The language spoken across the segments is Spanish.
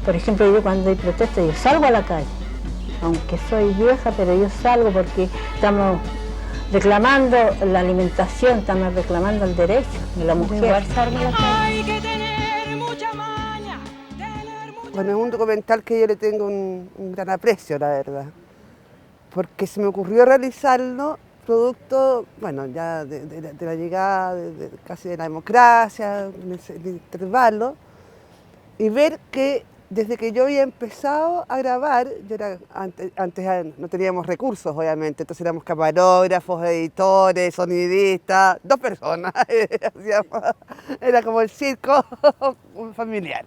Por ejemplo, yo cuando hay protestas, yo salgo a la calle. Aunque soy vieja, pero yo salgo porque estamos reclamando la alimentación, estamos reclamando el derecho de la mujer. Hay que tener mucha maña. Bueno, es un documental que yo le tengo un gran aprecio, la verdad, porque se me ocurrió realizarlo producto, bueno, ya de la llegada casi de la democracia, en ese intervalo, y ver que desde que yo había empezado a grabar, antes no teníamos recursos, obviamente, entonces éramos camarógrafos, editores, sonidistas, 2 personas, era como el circo familiar.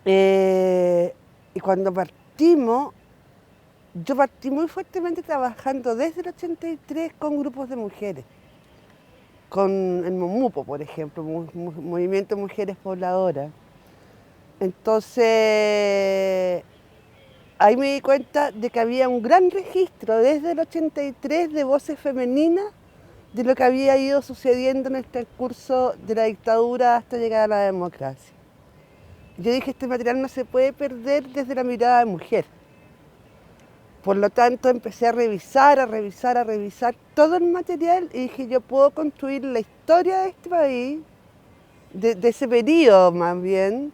Y cuando partimos, yo partí muy fuertemente trabajando desde el 83 con grupos de mujeres, con el MOMUPO, por ejemplo, Movimiento Mujeres Pobladoras. Entonces, ahí me di cuenta de que había un gran registro desde el 83 de voces femeninas de lo que había ido sucediendo en el transcurso de la dictadura hasta llegar a la democracia. Yo dije, este material no se puede perder desde la mirada de mujer. Por lo tanto, empecé a revisar todo el material y dije, yo puedo construir la historia de este país, de ese periodo más bien,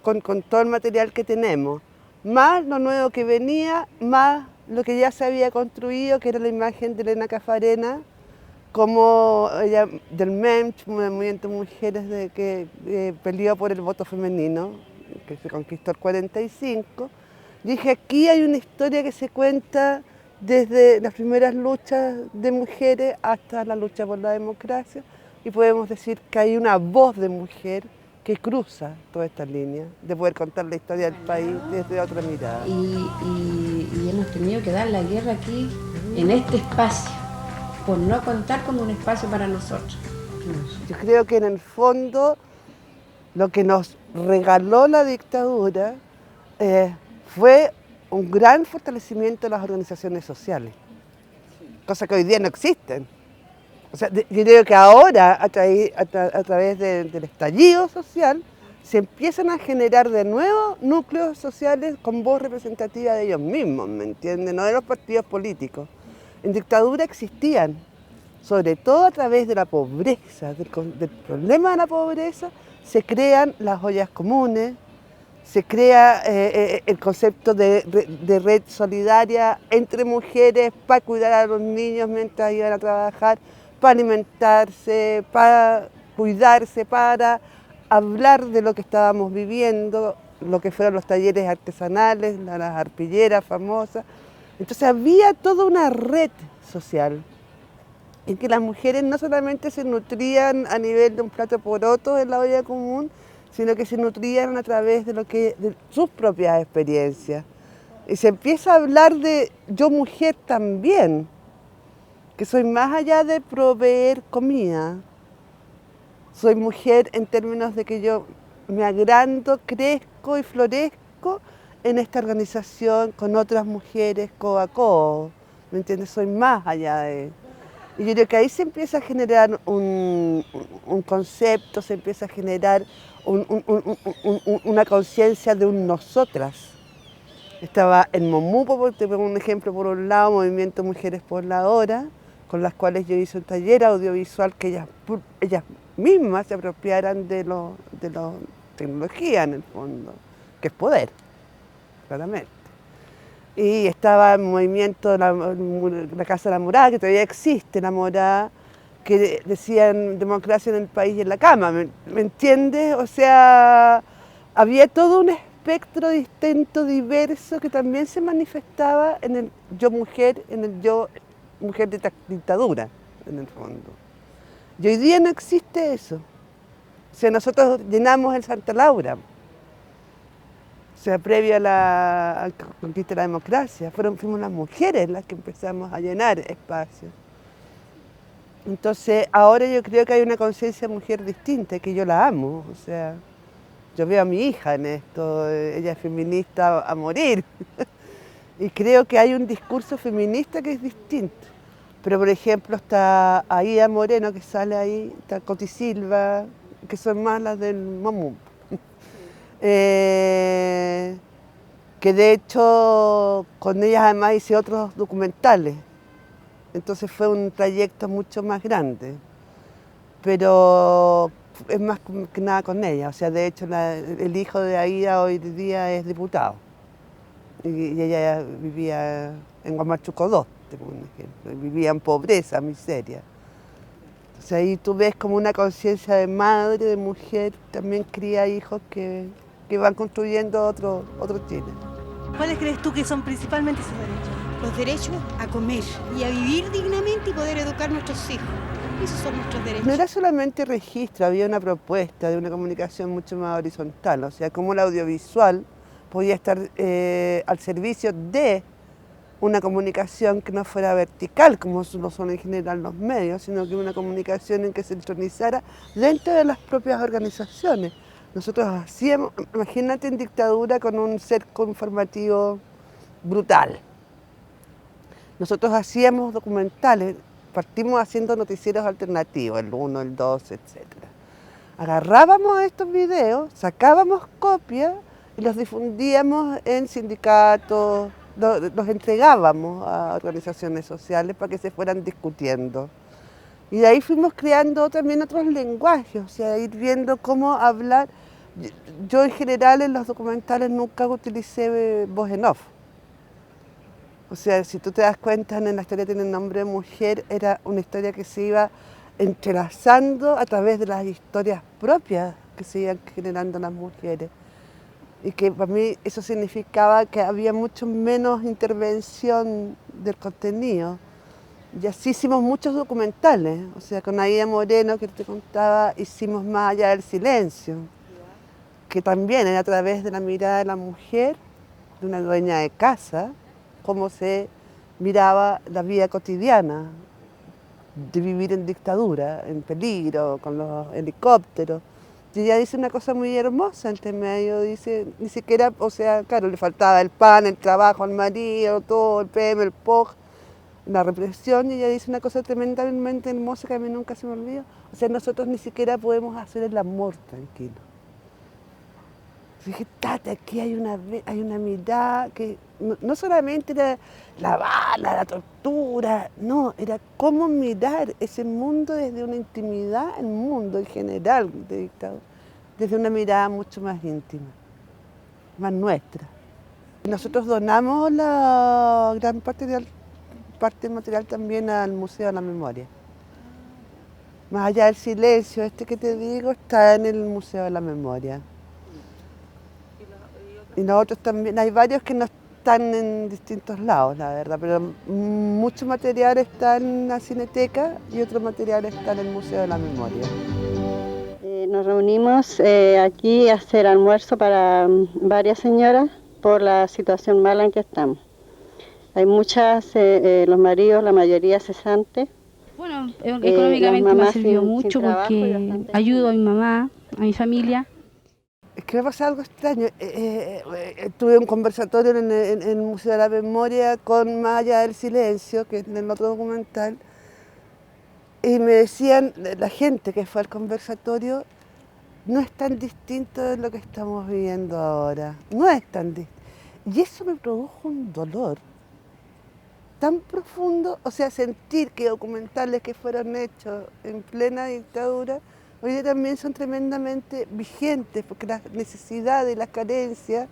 con todo el material que tenemos, más lo nuevo que venía, más lo que ya se había construido, que era la imagen de Elena Cafarena, como ella del MEMCH, Movimiento Mujeres que peleó por el voto femenino, que se conquistó el 45. Dije, aquí hay una historia que se cuenta desde las primeras luchas de mujeres hasta la lucha por la democracia, y podemos decir que hay una voz de mujer que cruza toda esta línea, de poder contar la historia del país desde otra mirada. Y hemos tenido que dar la guerra aquí, en este espacio, por no contar con un espacio para nosotros. Yo creo que en el fondo lo que nos regaló la dictadura fue un gran fortalecimiento de las organizaciones sociales, cosa que hoy día no existen. O sea, yo creo que ahora, a través del estallido social, se empiezan a generar de nuevo núcleos sociales con voz representativa de ellos mismos, ¿me entienden? No de los partidos políticos. En dictadura existían, sobre todo a través de la pobreza, del problema de la pobreza, se crean las ollas comunes, se crea el concepto de red solidaria entre mujeres para cuidar a los niños mientras iban a trabajar, para alimentarse, para cuidarse, para hablar de lo que estábamos viviendo, lo que fueron los talleres artesanales, las arpilleras famosas. Entonces había toda una red social en que las mujeres no solamente se nutrían a nivel de un plato poroto en la olla común, sino que se nutrían a través de sus propias experiencias. Y se empieza a hablar de yo mujer también, que soy más allá de proveer comida. Soy mujer en términos de que yo me agrando, crezco y florezco en esta organización con otras mujeres codo a codo. ¿Me entiendes? Soy más allá de... Y yo creo que ahí se empieza a generar un concepto, se empieza a generar una conciencia de un nosotras. Estaba en MOMUPO, te pongo un ejemplo por un lado, Movimiento Mujeres Pobladoras, con las cuales yo hice un taller audiovisual que ellas mismas se apropiaran de la tecnología en el fondo, que es poder, claramente. Y estaba el movimiento, la Casa de la Morada, que todavía existe, la Morada, que decían democracia en el país y en la cama, ¿me entiendes? O sea, había todo un espectro distinto, diverso, que también se manifestaba en el yo mujer, en el yo mujer de dictadura, en el fondo. Y hoy día no existe eso. O sea, nosotros llenamos el Santa Laura. O sea, previo a la conquista de la democracia, fuimos las mujeres las que empezamos a llenar espacios. Entonces, ahora yo creo que hay una conciencia mujer distinta, que yo la amo. O sea, yo veo a mi hija en esto, ella es feminista a morir. Y creo que hay un discurso feminista que es distinto. Pero, por ejemplo, está Aida Moreno, que sale ahí, está Coti Silva, que son más las del MOMUP. que de hecho con ellas además hice otros documentales. Entonces fue un trayecto mucho más grande, pero es más que nada con ella. O sea, de hecho el hijo de Aida hoy día es diputado y ella vivía en Guamachuco 2, por ejemplo, vivía en pobreza, miseria. Entonces ahí tú ves como una conciencia de madre, de mujer, también cría hijos que van construyendo otro Chile. ¿Cuáles crees tú que son principalmente esos derechos? Los derechos a comer y a vivir dignamente y poder educar a nuestros hijos. Esos son nuestros derechos. No era solamente registro, había una propuesta de una comunicación mucho más horizontal, o sea, cómo el audiovisual podía estar al servicio de una comunicación que no fuera vertical, como lo son en general los medios, sino que una comunicación en que se entronizara dentro de las propias organizaciones. Nosotros hacíamos, imagínate en dictadura con un cerco informativo brutal. Nosotros hacíamos documentales, partimos haciendo noticieros alternativos, el 1, el 2, etc. Agarrábamos estos videos, sacábamos copias y los difundíamos en sindicatos, los entregábamos a organizaciones sociales para que se fueran discutiendo. Y de ahí fuimos creando también otros lenguajes, o sea, ir viendo cómo hablar. Yo en general en los documentales nunca utilicé voz en off. O sea, si tú te das cuenta, en la historia tiene el nombre de mujer, era una historia que se iba entrelazando a través de las historias propias que se iban generando las mujeres. Y que para mí eso significaba que había mucho menos intervención del contenido. Y así hicimos muchos documentales, o sea, con Aida Moreno, que te contaba, hicimos Más allá del silencio, que también era a través de la mirada de la mujer, de una dueña de casa, cómo se miraba la vida cotidiana de vivir en dictadura, en peligro, con los helicópteros. Y ella dice una cosa muy hermosa entre medio, dice, ni siquiera, o sea, claro, le faltaba el pan, el trabajo, el marido, todo, el PM, el POG, la represión, y ella dice una cosa tremendamente hermosa que a mí nunca se me olvidó. O sea, nosotros ni siquiera podemos hacer el amor tranquilo. Dije, Tata, aquí hay una mirada que no solamente era la bala, la tortura, no, era cómo mirar ese mundo desde una intimidad, el mundo en general de dictadura, desde una mirada mucho más íntima, más nuestra. Nosotros donamos la gran parte del material también al Museo de la Memoria. Más allá del silencio, este que te digo, está en el Museo de la Memoria. Y los otros también, hay varios que no están en distintos lados, la verdad, pero mucho material está en la Cineteca y otro material está en el Museo de la Memoria. Nos reunimos aquí a hacer almuerzo para varias señoras por la situación mala en que estamos. Hay muchas, los maridos, la mayoría cesantes. Bueno, económicamente me ha servido mucho porque ayudo a mi mamá, a mi familia. Es que me pasa algo extraño. Tuve un conversatorio en el Museo de la Memoria con Más allá del silencio, que es en el otro documental, y me decían, la gente que fue al conversatorio, no es tan distinto de lo que estamos viviendo ahora, no es tan distinto. Y eso me produjo un dolor tan profundo, o sea, sentir que documentales que fueron hechos en plena dictadura, hoy día también son tremendamente vigentes, porque las necesidades y las carencias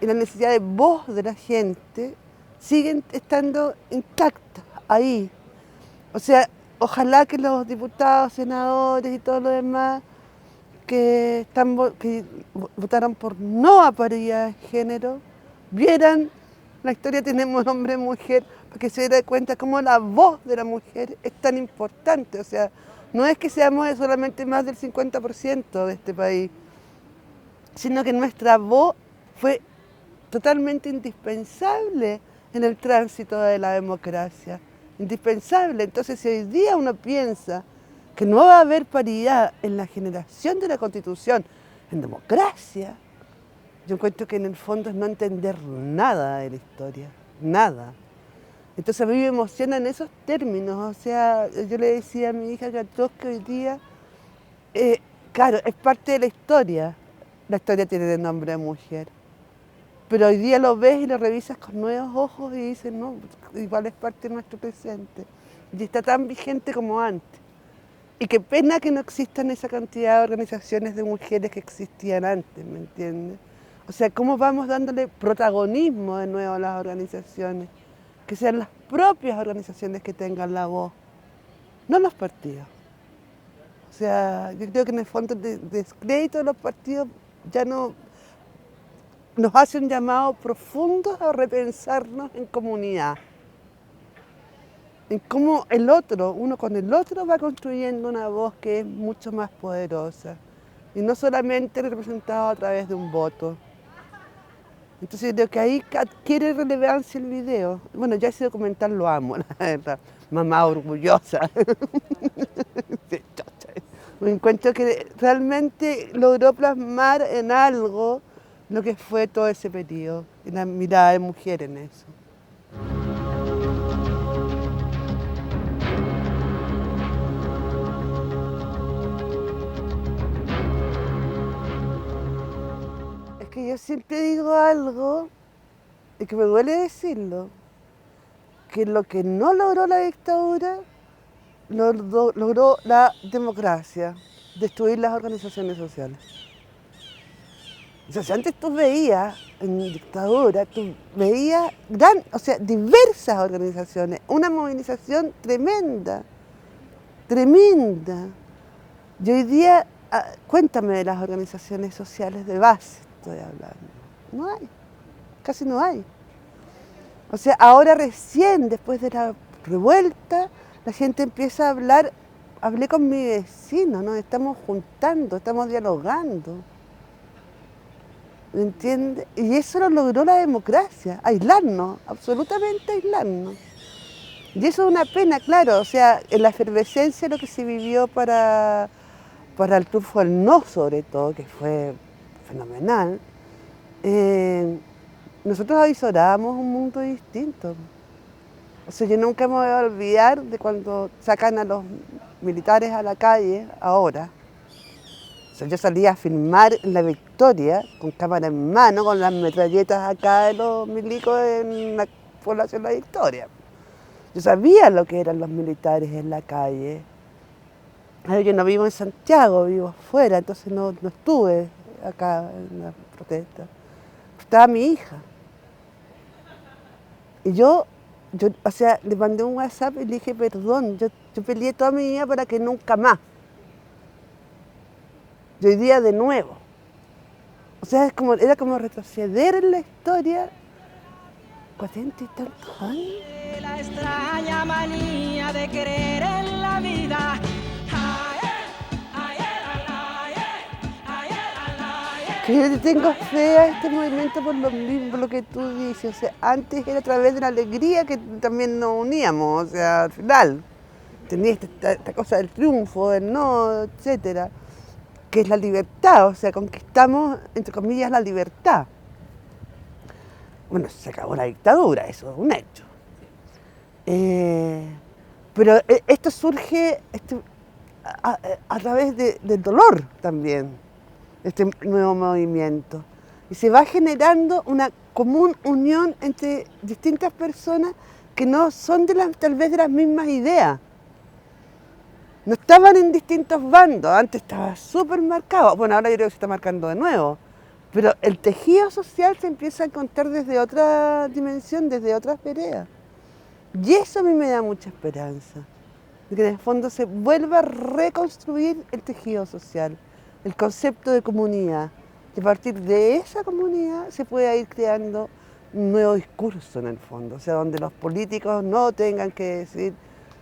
y la necesidad de voz de la gente siguen estando intactas ahí. O sea, ojalá que los diputados, senadores y todo lo demás que votaron por no a paridad de género, vieran la historia Tenemos hombre y mujer, para que se diera cuenta cómo la voz de la mujer es tan importante. O sea, no es que seamos solamente más del 50% de este país, sino que nuestra voz fue totalmente indispensable en el tránsito de la democracia. Indispensable. Entonces, si hoy día uno piensa que no va a haber paridad en la generación de la Constitución, en democracia, yo encuentro que en el fondo es no entender nada de la historia, nada. Entonces a mí me emocionan esos términos, o sea, yo le decía a mi hija que hoy día, claro, es parte de la historia, la historia tiene el nombre de mujer. Pero hoy día lo ves y lo revisas con nuevos ojos y dices, no, igual es parte de nuestro presente. Y está tan vigente como antes. Y qué pena que no existan esa cantidad de organizaciones de mujeres que existían antes, ¿me entiendes? O sea, ¿cómo vamos dándole protagonismo de nuevo a las organizaciones? Que sean las propias organizaciones que tengan la voz, no los partidos. O sea, yo creo que en el fondo el descrédito de los partidos ya no nos hace un llamado profundo a repensarnos en comunidad. En cómo el otro, uno con el otro, va construyendo una voz que es mucho más poderosa. Y no solamente representado a través de un voto. Entonces creo que ahí adquiere relevancia el video. Bueno, ya ese documental lo amo, la verdad. Mamá orgullosa. Me encuentro que realmente logró plasmar en algo lo que fue todo ese periodo. Y la mirada de mujer en eso. Que yo siempre digo algo, y que me duele decirlo, que lo que no logró la dictadura, logró la democracia, destruir las organizaciones sociales. O sea, si antes tú veías en dictadura, tú veías diversas organizaciones, una movilización tremenda, tremenda. Y hoy día, cuéntame de las organizaciones sociales de base. Estoy hablando. No hay, casi no hay. O sea, ahora recién, después de la revuelta, la gente empieza a hablar, hablé con mi vecino, nos estamos juntando, estamos dialogando. ¿Me entiendes? Y eso lo logró la democracia, aislarnos, absolutamente aislarnos. Y eso es una pena, claro, o sea, en la efervescencia lo que se vivió para el triunfo del no, sobre todo, que fue fenomenal, nosotros avisorábamos un mundo distinto. O sea, yo nunca me voy a olvidar de cuando sacan a los militares a la calle ahora. O sea, yo salía a filmar en La Victoria, con cámara en mano, con las metralletas acá de los milicos en la población de La Victoria. Yo sabía lo que eran los militares en la calle. Yo no vivo en Santiago, vivo afuera, entonces no estuve acá en la protesta. Estaba mi hija. Y yo le mandé un WhatsApp y le dije, perdón, yo peleé toda mi vida para que nunca más. Y hoy día de nuevo. O sea, era como retroceder en la historia 40 y tantos años. La extraña manía de querer en la vida. Que yo le tengo fe a este movimiento por lo mismo, por lo que tú dices. O sea, antes era a través de la alegría que también nos uníamos. O sea, al final tenía esta cosa del triunfo, del no, etcétera, que es la libertad. O sea, conquistamos, entre comillas, la libertad. Bueno, se acabó la dictadura, eso es un hecho. Pero esto surge a través del dolor también. Este nuevo movimiento. Y se va generando una común unión entre distintas personas que no son tal vez de las mismas ideas. No estaban en distintos bandos, antes estaba súper marcado. Bueno, ahora yo creo que se está marcando de nuevo. Pero el tejido social se empieza a encontrar desde otra dimensión, desde otras veredas. Y eso a mí me da mucha esperanza. De que en el fondo se vuelva a reconstruir el tejido social. El concepto de comunidad, que a partir de esa comunidad se pueda ir creando un nuevo discurso en el fondo, o sea, donde los políticos no tengan que decir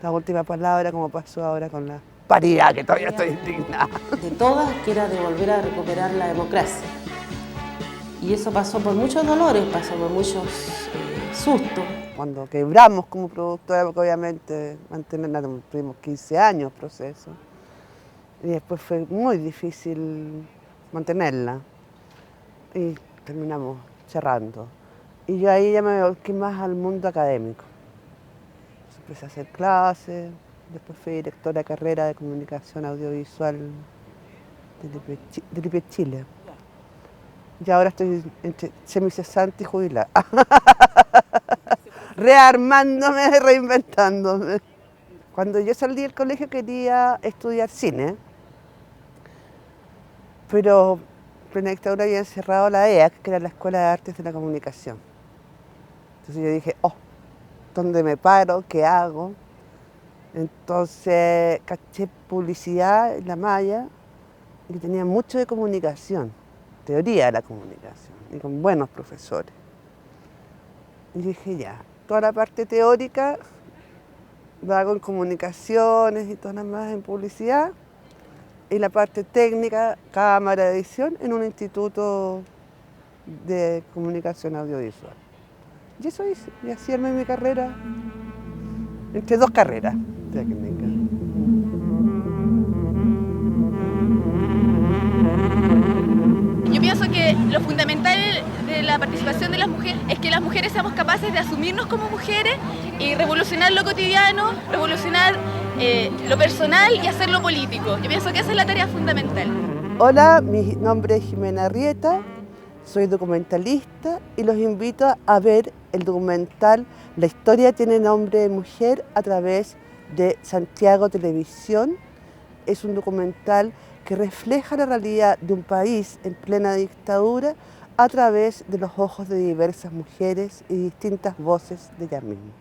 la última palabra como pasó ahora con la paridad, que todavía estoy indignada. De todas, que era de volver a recuperar la democracia. Y eso pasó por muchos dolores, pasó por muchos sustos. Cuando quebramos como productora, porque obviamente tuvimos 15 años proceso. Y después fue muy difícil mantenerla. Y terminamos cerrando. Y yo ahí ya me volqué más al mundo académico. Empecé a hacer clases, después fui directora de carrera de comunicación audiovisual del IPE Chile. Y ahora estoy entre semicesante y jubilada. Rearmándome, reinventándome. Cuando yo salí del colegio quería estudiar cine, pero en plena dictadura habían cerrado la EAC, que era la Escuela de Artes de la Comunicación. Entonces yo dije, ¿dónde me paro? ¿Qué hago? Entonces caché publicidad en la malla y que tenía mucho de comunicación, teoría de la comunicación, y con buenos profesores. Y dije, ya, toda la parte teórica la hago en comunicaciones y todas las más en publicidad, y la parte técnica, cámara, edición, en un instituto de comunicación audiovisual. Y eso hice, y así armé mi carrera, entre dos carreras técnicas. Yo pienso que lo fundamental de la participación de las mujeres es que las mujeres seamos capaces de asumirnos como mujeres y revolucionar lo cotidiano, revolucionar lo personal y hacerlo político. Yo pienso que esa es la tarea fundamental. Hola, mi nombre es Jimena Arrieta, soy documentalista y los invito a ver el documental La historia tiene nombre de mujer a través de Santiago Televisión. Es un documental que refleja la realidad de un país en plena dictadura a través de los ojos de diversas mujeres y distintas voces de ellas mismas.